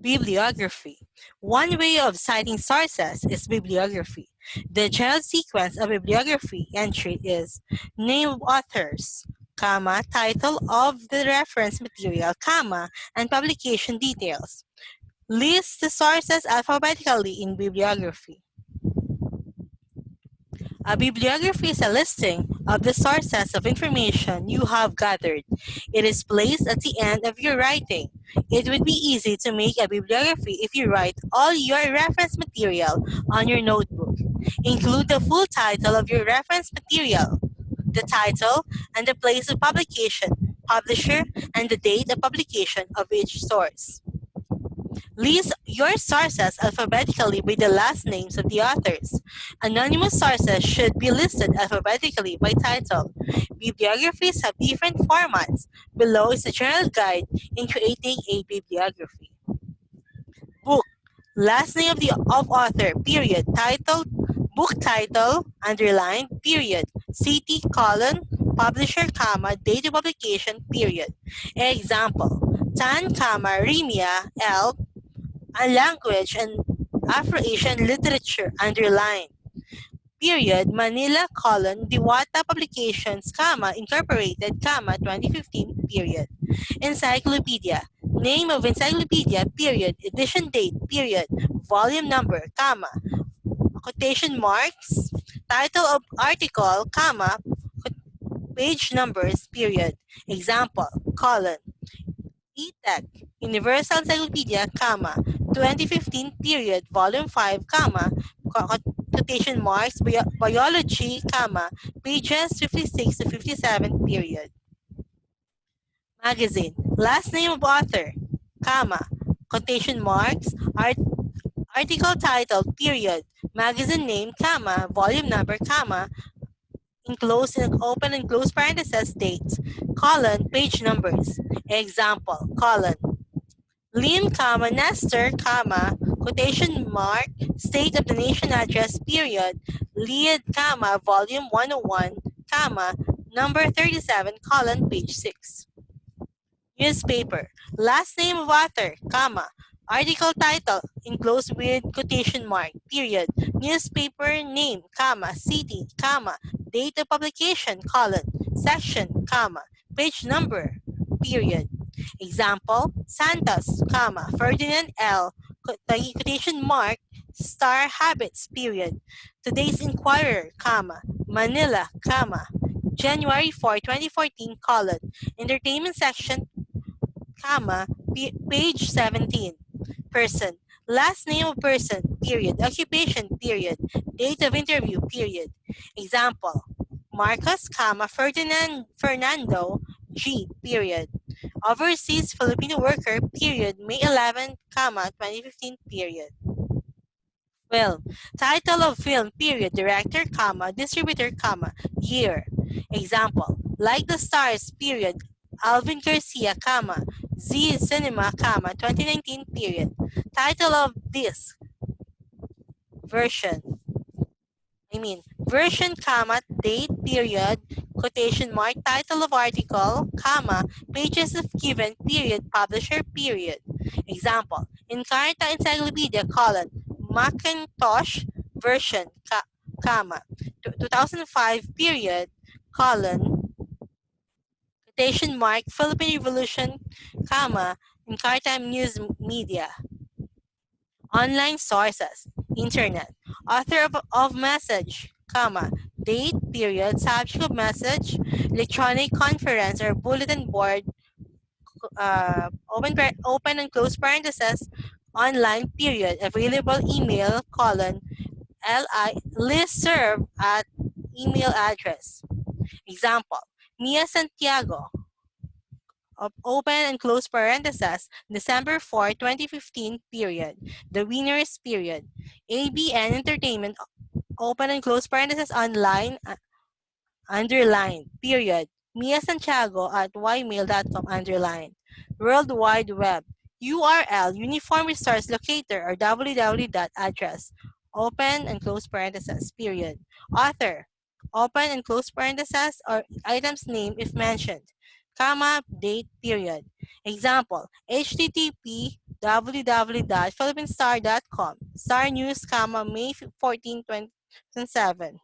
Bibliography. One way of citing sources is bibliography. The general sequence of bibliography entry is name of authors, comma, title of the reference material, comma, and publication details. List the sources alphabetically in bibliography. A bibliography is a listing of the sources of information you have gathered. It is placed at the end of your writing. It would be easy to make a bibliography if you write all your reference material on your notebook. Include the full title of your reference material, the title and the place of publication, publisher, and the date of publication of each source. List your sources alphabetically by the last names of the authors. Anonymous sources should be listed alphabetically by title. Bibliographies have different formats. Below is a general guide in creating a bibliography. Book. Last name of author, period. Title, book title, underlined, period. City, colon, publisher, comma, date of publication, period. Example, Tan, comma, Rimia, L, a language and Afro-Asian literature, underline, period, Manila, colon, Diwata Publications, comma, Incorporated, comma, 2015, period. Encyclopedia, name of encyclopedia, period, edition date, period, volume number, comma, quotation marks, title of article, comma, page numbers, period. Example, colon, E-Tech, Universal Encyclopedia, comma, 2015 period, volume 5, comma, quotation marks, biology, comma, pages 56 to 57, period. Magazine, last name of author, comma, quotation marks, article title, period, magazine name, comma, volume number, comma, enclosed in open and close parentheses, dates, colon, page numbers. Example, colon, Lynn, comma, Nestor, comma, quotation mark, State of the Nation address, period, Lead, comma, volume 101, comma, number 37, colon, page 6. Newspaper, last name of author, comma, article title, enclosed with quotation mark, period, newspaper name, comma, city, comma, date of publication, colon, section, comma, page number, period. Example, Santos, comma, Ferdinand L, quotation mark, star habits, period. Today's Inquirer, comma, Manila, comma, January 4, 2014, colon, entertainment section, comma, page 17. Person, last name of person, period, occupation, period, date of interview, period. Example, Marcos, comma, Fernando G, period. Overseas Filipino worker, period, May 11, comma, 2015, period. Film, title of film, period, director, comma, distributor, comma, year. Example, Like the Stars, period, Alvin Garcia, comma, Z Cinema, comma, 2019, period. Title of disc, version, version, comma, date, period, quotation mark, title of article, comma, pages of given, period, publisher, period. Example, Encarta Encyclopedia, colon, Macintosh version, comma, 2005, period, colon, quotation mark, Philippine Revolution, comma, Encarta News Media. Online sources, internet, author of message, comma, date, period, subject of message, electronic conference or bulletin board, open and close parentheses, online, period, available email, colon, list serve at email address. Example, Mia Santiago, open and close parentheses, December 4, 2015, period. The winners, period. ABN Entertainment, open and close parentheses, online, underline, period. Mia Santiago at ymail.com, underline. World Wide Web, URL, Uniform Resource Locator or www. address, open and close parentheses, period. Author, open and close parentheses or item's name if mentioned. comma, date, period. Example, http www.philippinesstar.com, Star News, comma, May 14, 2007.